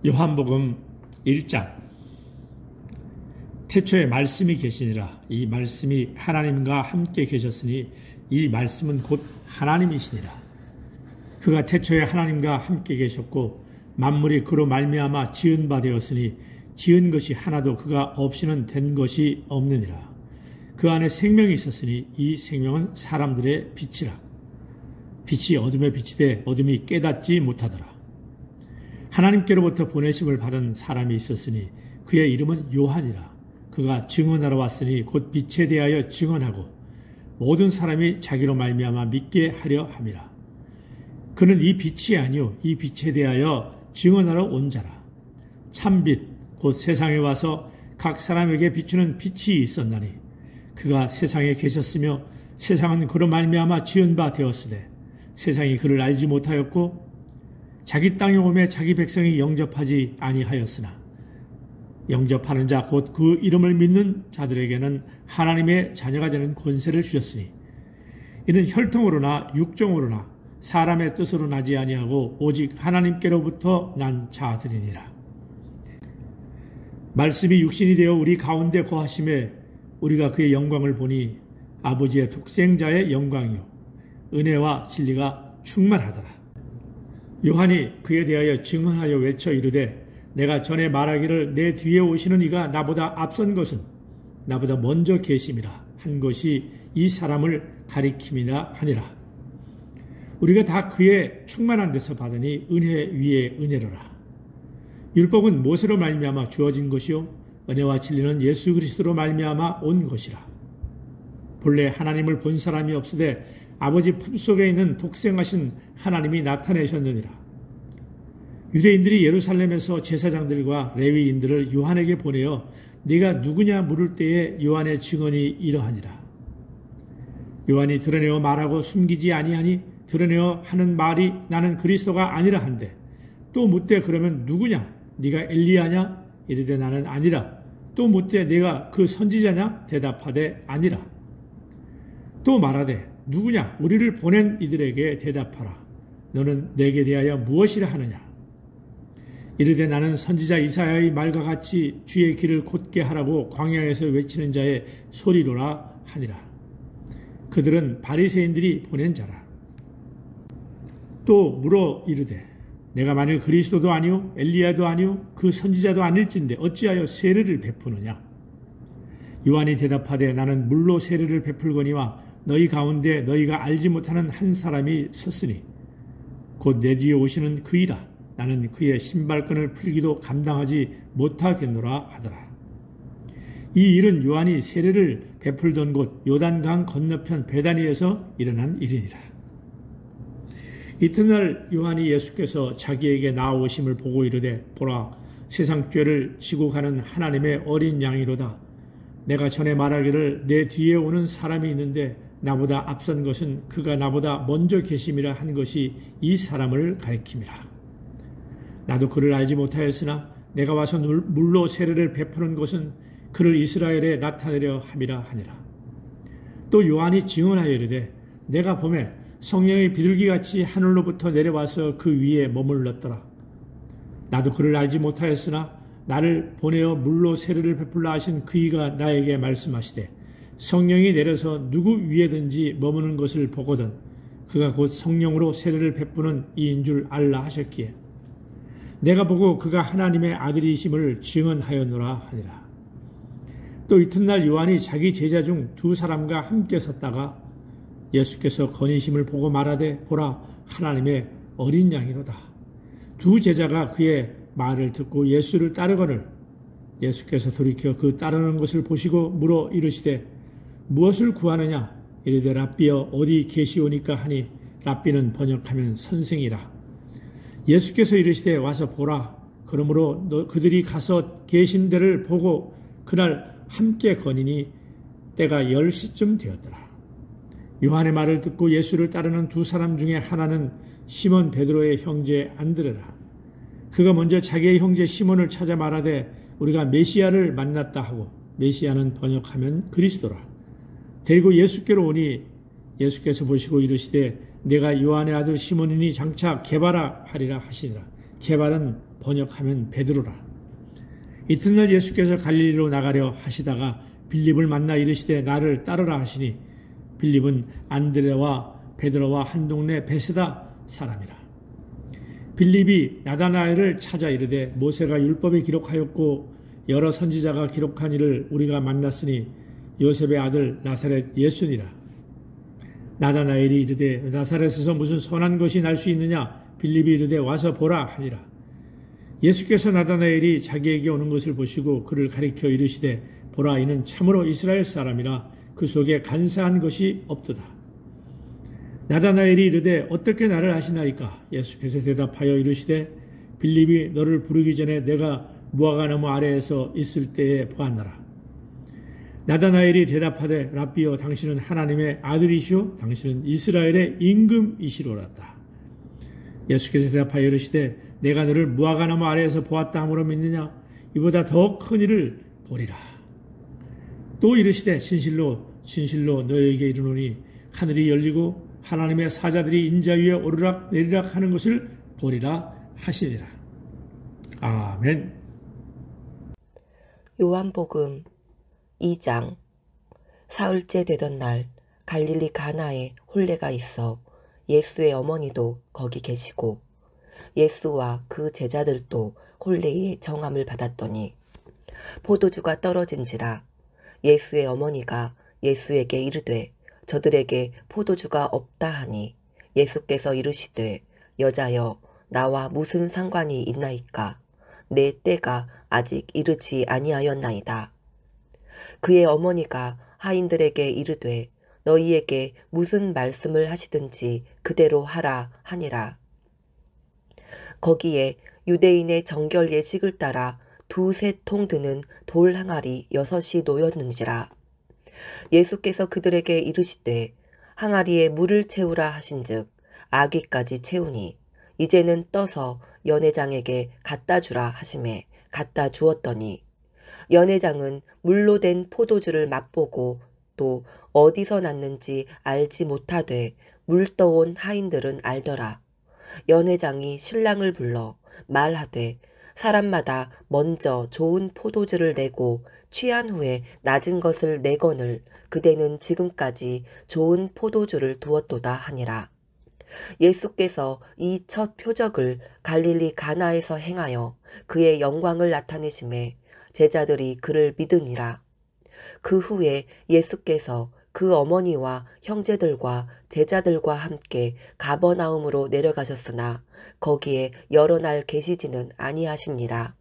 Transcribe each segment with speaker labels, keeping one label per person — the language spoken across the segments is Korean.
Speaker 1: 요한복음 1장. 태초에 말씀이 계시니라. 이 말씀이 하나님과 함께 계셨으니 이 말씀은 곧 하나님이시니라. 그가 태초에 하나님과 함께 계셨고 만물이 그로 말미암아 지은 바 되었으니 지은 것이 하나도 그가 없이는 된 것이 없느니라. 그 안에 생명이 있었으니 이 생명은 사람들의 빛이라. 빛이 어둠에 비치되 어둠이 깨닫지 못하더라. 하나님께로부터 보내심을 받은 사람이 있었으니 그의 이름은 요한이라. 그가 증언하러 왔으니 곧 빛에 대하여 증언하고 모든 사람이 자기로 말미암아 믿게 하려 함이라. 그는 이 빛이 아니요 이 빛에 대하여 증언하러 온 자라. 참빛 곧 세상에 와서 각 사람에게 비추는 빛이 있었나니 그가 세상에 계셨으며 세상은 그로 말미암아 지은 바 되었으되 세상이 그를 알지 못하였고 자기 땅에 오매 자기 백성이 영접하지 아니하였으나 영접하는 자 곧 그 이름을 믿는 자들에게는 하나님의 자녀가 되는 권세를 주셨으니 이는 혈통으로나 육정으로나 사람의 뜻으로 나지 아니하고 오직 하나님께로부터 난 자들이니라. 말씀이 육신이 되어 우리 가운데 거하심에 우리가 그의 영광을 보니 아버지의 독생자의 영광이요 은혜와 진리가 충만하더라. 요한이 그에 대하여 증언하여 외쳐 이르되 내가 전에 말하기를 내 뒤에 오시는 이가 나보다 앞선 것은 나보다 먼저 계심이라 한 것이 이 사람을 가리킴이나 하니라. 우리가 다 그의 충만한 데서 받으니 은혜 위에 은혜로라. 율법은 모세로 말미암아 주어진 것이요 은혜와 진리는 예수 그리스도로 말미암아 온 것이라. 본래 하나님을 본 사람이 없으되 아버지 품속에 있는 독생하신 하나님이 나타내셨느니라. 유대인들이 예루살렘에서 제사장들과 레위인들을 요한에게 보내어 네가 누구냐 물을 때에 요한의 증언이 이러하니라. 요한이 드러내어 말하고 숨기지 아니하니 드러내어 하는 말이 나는 그리스도가 아니라 한데 또 묻되 그러면 누구냐 네가 엘리야냐 이르되 나는 아니라 또 묻되 네가 그 선지자냐 대답하되 아니라 또 말하되 누구냐 우리를 보낸 이들에게 대답하라. 너는 내게 대하여 무엇이라 하느냐. 이르되 나는 선지자 이사야의 말과 같이 주의 길을 곧게 하라고 광야에서 외치는 자의 소리로라 하니라. 그들은 바리새인들이 보낸 자라. 또 물어 이르되 내가 만일 그리스도도 아니요 엘리야도 아니요 그 선지자도 아닐진데 어찌하여 세례를 베푸느냐. 요한이 대답하되 나는 물로 세례를 베풀거니와 너희 가운데 너희가 알지 못하는 한 사람이 섰으니 곧 내 뒤에 오시는 그이라. 나는 그의 신발끈을 풀기도 감당하지 못하겠노라 하더라. 이 일은 요한이 세례를 베풀던 곳 요단강 건너편 베다니에서 일어난 일이니라. 이튿날 요한이 예수께서 자기에게 나아오심을 보고 이르되 보라 세상 죄를 지고 가는 하나님의 어린 양이로다. 내가 전에 말하기를 내 뒤에 오는 사람이 있는데 나보다 앞선 것은 그가 나보다 먼저 계심이라 한 것이 이 사람을 가리킴이라. 나도 그를 알지 못하였으나 내가 와서 물로 세례를 베푸는 것은 그를 이스라엘에 나타내려 함이라 하니라. 또 요한이 증언하여 이르되 내가 보매 성령의 비둘기같이 하늘로부터 내려와서 그 위에 머물렀더라. 나도 그를 알지 못하였으나 나를 보내어 물로 세례를 베풀라 하신 그이가 나에게 말씀하시되 성령이 내려서 누구 위에든지 머무는 것을 보거든 그가 곧 성령으로 세례를 베푸는 이인 줄 알라 하셨기에 내가 보고 그가 하나님의 아들이심을 증언하였노라 하니라. 또 이튿날 요한이 자기 제자 중 두 사람과 함께 섰다가 예수께서 거니심을 보고 말하되 보라 하나님의 어린 양이로다. 두 제자가 그의 말을 듣고 예수를 따르거늘 예수께서 돌이켜 그 따르는 것을 보시고 물어 이르시되 무엇을 구하느냐. 이르되 랍비여 어디 계시오니까 하니 랍비는 번역하면 선생이라. 예수께서 이르시되 와서 보라. 그러므로 그들이 가서 계신 데를 보고 그날 함께 거니니 때가 10시쯤 되었더라. 요한의 말을 듣고 예수를 따르는 두 사람 중에 하나는 시몬 베드로의 형제 안드레라. 그가 먼저 자기의 형제 시몬을 찾아 말하되 우리가 메시아를 만났다 하고 메시아는 번역하면 그리스도라. 데리고 예수께로 오니 예수께서 보시고 이르시되 내가 요한의 아들 시몬이니 장차 게바라 하리라 하시니라. 개발은 번역하면 베드로라. 이튿날 예수께서 갈릴리로 나가려 하시다가 빌립을 만나 이르시되 나를 따르라 하시니 빌립은 안드레와 베드로와 한 동네 베세다 사람이라. 빌립이 나다나엘을 찾아 이르되 모세가 율법에 기록하였고 여러 선지자가 기록한 이를 우리가 만났으니 요셉의 아들 나사렛 예수니라. 나다나엘이 이르되 나사렛에서 무슨 선한 것이 날 수 있느냐? 빌립이 이르되 와서 보라 하니라. 예수께서 나다나엘이 자기에게 오는 것을 보시고 그를 가리켜 이르시되 보라 이는 참으로 이스라엘 사람이라 그 속에 간사한 것이 없도다. 나다나엘이 이르되 어떻게 나를 아시나이까? 예수께서 대답하여 이르시되 빌립이 너를 부르기 전에 내가 무화과나무 아래에서 있을 때에 보았노라. 나다나엘이 대답하되 랍비여 당신은 하나님의 아들이시오 당신은 이스라엘의 임금이시로라다. 예수께서 대답하여 이르시되 내가 너를 무화과나무 아래에서 보았다 함으로 믿느냐? 이보다 더 큰 일을 보리라. 또 이르시되 진실로 진실로 너희에게 이르노니 하늘이 열리고 하나님의 사자들이 인자 위에 오르락 내리락 하는 것을 보리라 하시니라. 아멘.
Speaker 2: 요한복음 2장. 사흘째 되던 날 갈릴리 가나에 혼례가 있어 예수의 어머니도 거기 계시고 예수와 그 제자들도 혼례의 정함을 받았더니 포도주가 떨어진지라. 예수의 어머니가 예수에게 이르되 저들에게 포도주가 없다 하니 예수께서 이르시되 여자여 나와 무슨 상관이 있나이까? 내 때가 아직 이르지 아니하였나이다. 그의 어머니가 하인들에게 이르되 너희에게 무슨 말씀을 하시든지 그대로 하라 하니라. 거기에 유대인의 정결 예식을 따라 두세 통 드는 돌 항아리 6이 놓였는지라. 예수께서 그들에게 이르시되 항아리에 물을 채우라 하신즉 아기까지 채우니 이제는 떠서 연회장에게 갖다 주라 하시매 갖다 주었더니 연회장은 물로 된 포도주를 맛보고 또 어디서 났는지 알지 못하되 물 떠온 하인들은 알더라. 연회장이 신랑을 불러 말하되 사람마다 먼저 좋은 포도주를 내고 취한 후에 낮은 것을 내거늘 그대는 지금까지 좋은 포도주를 두었도다 하니라. 예수께서 이 첫 표적을 갈릴리 가나에서 행하여 그의 영광을 나타내심에 제자들이 그를 믿으니라. 그 후에 예수께서 그 어머니와 형제들과 제자들과 함께 가버나움으로 내려가셨으나 거기에 여러 날 계시지는 아니하시니라.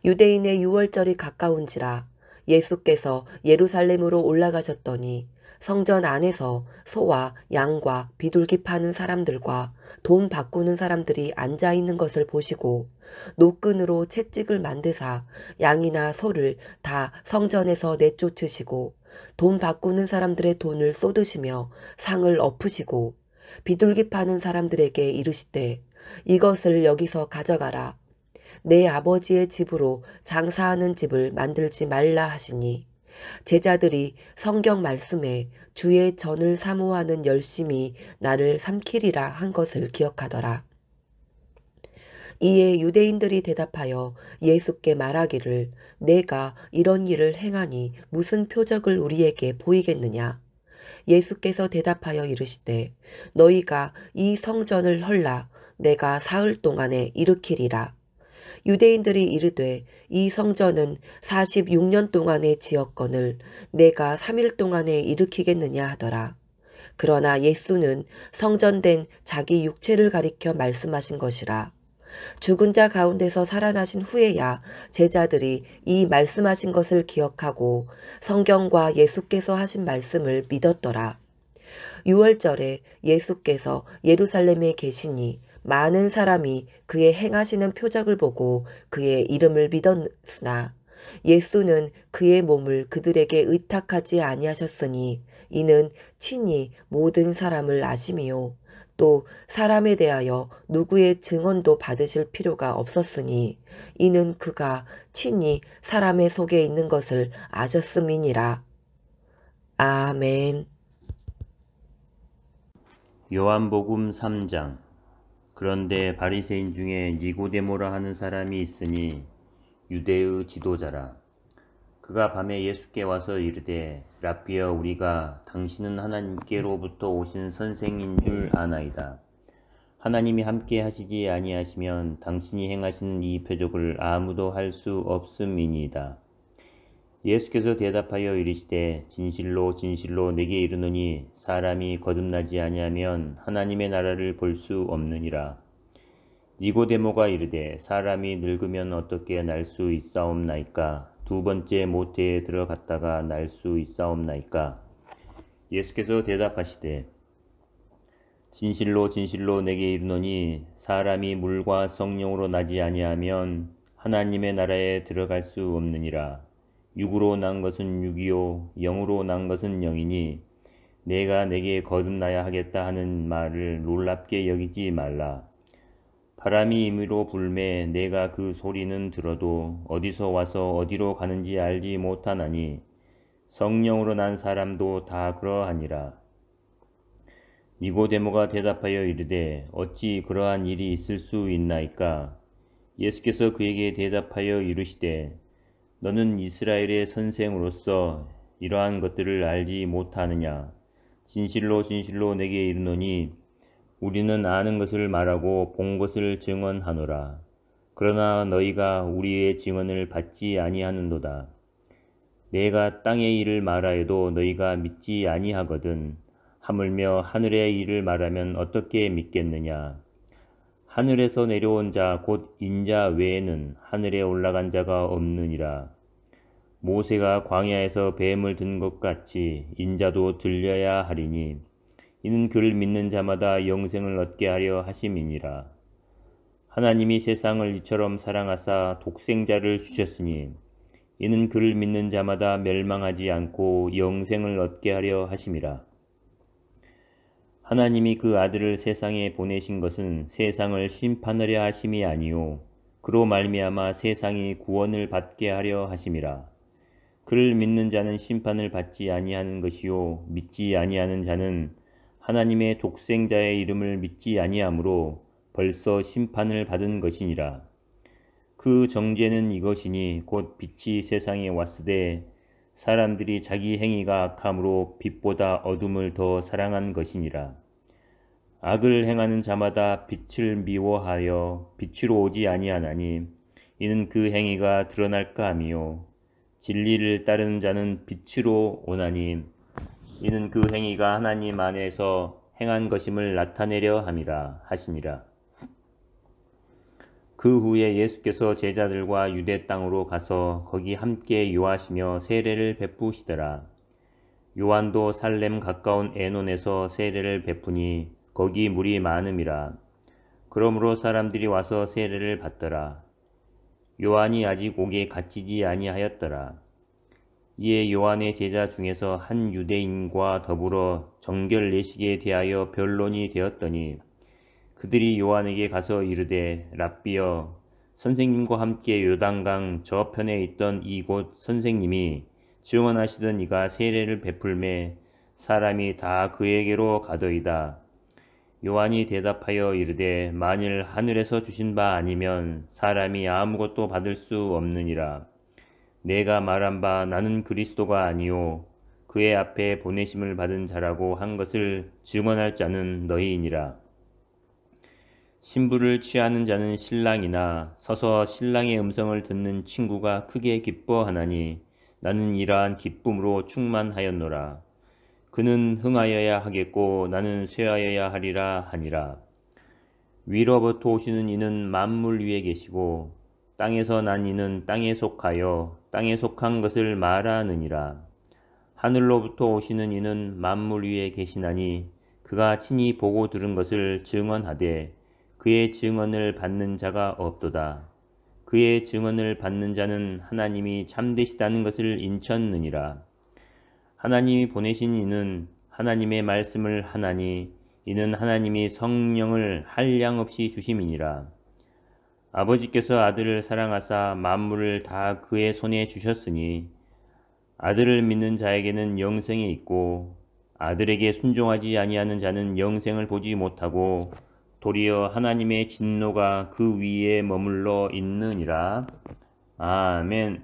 Speaker 2: 유대인의 유월절이 가까운지라. 예수께서 예루살렘으로 올라가셨더니 성전 안에서 소와 양과 비둘기 파는 사람들과 돈 바꾸는 사람들이 앉아있는 것을 보시고 노끈으로 채찍을 만드사 양이나 소를 다 성전에서 내쫓으시고 돈 바꾸는 사람들의 돈을 쏟으시며 상을 엎으시고 비둘기 파는 사람들에게 이르시되 이것을 여기서 가져가라. 내 아버지의 집으로 장사하는 집을 만들지 말라 하시니 제자들이 성경 말씀에 주의 전을 사모하는 열심이 나를 삼키리라 한 것을 기억하더라. 이에 유대인들이 대답하여 예수께 말하기를 내가 이런 일을 행하니 무슨 표적을 우리에게 보이겠느냐. 예수께서 대답하여 이르시되 너희가 이 성전을 헐라 내가 사흘 동안에 일으키리라. 유대인들이 이르되 이 성전은 46년 동안에 지었거늘 내가 3일 동안에 일으키겠느냐 하더라. 그러나 예수는 성전된 자기 육체를 가리켜 말씀하신 것이라. 죽은 자 가운데서 살아나신 후에야 제자들이 이 말씀하신 것을 기억하고 성경과 예수께서 하신 말씀을 믿었더라. 유월절에 예수께서 예루살렘에 계시니 많은 사람이 그의 행하시는 표적을 보고 그의 이름을 믿었으나 예수는 그의 몸을 그들에게 의탁하지 아니하셨으니 이는 친히 모든 사람을 아심이요 또 사람에 대하여 누구의 증언도 받으실 필요가 없었으니 이는 그가 친히 사람의 속에 있는 것을 아셨음이니라. 아멘.
Speaker 3: 요한복음 3장. 그런데 바리새인 중에 니고데모라 하는 사람이 있으니 유대의 지도자라. 그가 밤에 예수께 와서 이르되 랍비여, 우리가 당신은 하나님께로부터 오신 선생인 줄 아나이다. 하나님이 함께 하시지 아니하시면 당신이 행하시는 이 표적을 아무도 할 수 없음이니이다. 예수께서 대답하여 이르시되 진실로 진실로 내게 이르노니 사람이 거듭나지 아니하면 하나님의 나라를 볼 수 없느니라. 니고데모가 이르되 사람이 늙으면 어떻게 날 수 있사옵나이까? 두 번째 모태에 들어갔다가 날 수 있사옵나이까? 예수께서 대답하시되 진실로 진실로 내게 이르노니 사람이 물과 성령으로 나지 아니하면 하나님의 나라에 들어갈 수 없느니라. 육으로 난 것은 육이요 영으로 난 것은 영이니 내가 내게 거듭나야 하겠다 하는 말을 놀랍게 여기지 말라. 바람이 임의로 불매 내가 그 소리는 들어도 어디서 와서 어디로 가는지 알지 못하나니 성령으로 난 사람도 다 그러하니라. 니고데모가 대답하여 이르되 어찌 그러한 일이 있을 수 있나이까? 예수께서 그에게 대답하여 이르시되 너는 이스라엘의 선생으로서 이러한 것들을 알지 못하느냐? 진실로 진실로 내게 이르노니 우리는 아는 것을 말하고 본 것을 증언하노라. 그러나 너희가 우리의 증언을 받지 아니하는도다. 내가 땅의 일을 말하여도 너희가 믿지 아니하거든. 하물며 하늘의 일을 말하면 어떻게 믿겠느냐? 하늘에서 내려온 자 곧 인자 외에는 하늘에 올라간 자가 없느니라. 모세가 광야에서 뱀을 든 것 같이 인자도 들려야 하리니 이는 그를 믿는 자마다 영생을 얻게 하려 하심이니라. 하나님이 세상을 이처럼 사랑하사 독생자를 주셨으니 이는 그를 믿는 자마다 멸망하지 않고 영생을 얻게 하려 하심이라. 하나님이 그 아들을 세상에 보내신 것은 세상을 심판하려 하심이 아니요 그로 말미암아 세상이 구원을 받게 하려 하심이라. 그를 믿는 자는 심판을 받지 아니하는 것이요 믿지 아니하는 자는 하나님의 독생자의 이름을 믿지 아니하므로 벌써 심판을 받은 것이니라. 그 정죄는 이것이니 곧 빛이 세상에 왔으되 사람들이 자기 행위가 악함으로 빛보다 어둠을 더 사랑한 것이니라. 악을 행하는 자마다 빛을 미워하여 빛으로 오지 아니하나니 이는 그 행위가 드러날까 함이요 진리를 따르는 자는 빛으로 오나니 이는 그 행위가 하나님 안에서 행한 것임을 나타내려 함이라 하시니라. 그 후에 예수께서 제자들과 유대 땅으로 가서 거기 함께 유하시며 세례를 베푸시더라. 요한도 살렘 가까운 에논에서 세례를 베푸니 거기 물이 많음이라. 그러므로 사람들이 와서 세례를 받더라. 요한이 아직 옥에 갇히지 아니하였더라. 이에 요한의 제자 중에서 한 유대인과 더불어 정결 내식에 대하여 변론이 되었더니 그들이 요한에게 가서 이르되 랍비여, 선생님과 함께 요단강 저편에 있던 이곳 선생님이 증언하시던 이가 세례를 베풀매 사람이 다 그에게로 가더이다. 요한이 대답하여 이르되 만일 하늘에서 주신 바 아니면 사람이 아무것도 받을 수 없느니라. 내가 말한 바 나는 그리스도가 아니요 그의 앞에 보내심을 받은 자라고 한 것을 증언할 자는 너희이니라. 신부를 취하는 자는 신랑이나 서서 신랑의 음성을 듣는 친구가 크게 기뻐하나니 나는 이러한 기쁨으로 충만하였노라. 그는 흥하여야 하겠고 나는 쇠하여야 하리라 하니라. 위로부터 오시는 이는 만물 위에 계시고 땅에서 난 이는 땅에 속하여 땅에 속한 것을 말하느니라. 하늘로부터 오시는 이는 만물 위에 계시나니 그가 친히 보고 들은 것을 증언하되 그의 증언을 받는 자가 없도다. 그의 증언을 받는 자는 하나님이 참되시다는 것을 인쳤느니라. 하나님이 보내신 이는 하나님의 말씀을 하나니 이는 하나님이 성령을 한량없이 주심이니라. 아버지께서 아들을 사랑하사 만물을 다 그의 손에 주셨으니 아들을 믿는 자에게는 영생이 있고 아들에게 순종하지 아니하는 자는 영생을 보지 못하고 도리어 하나님의 진노가 그 위에 머물러 있느니라. 아멘.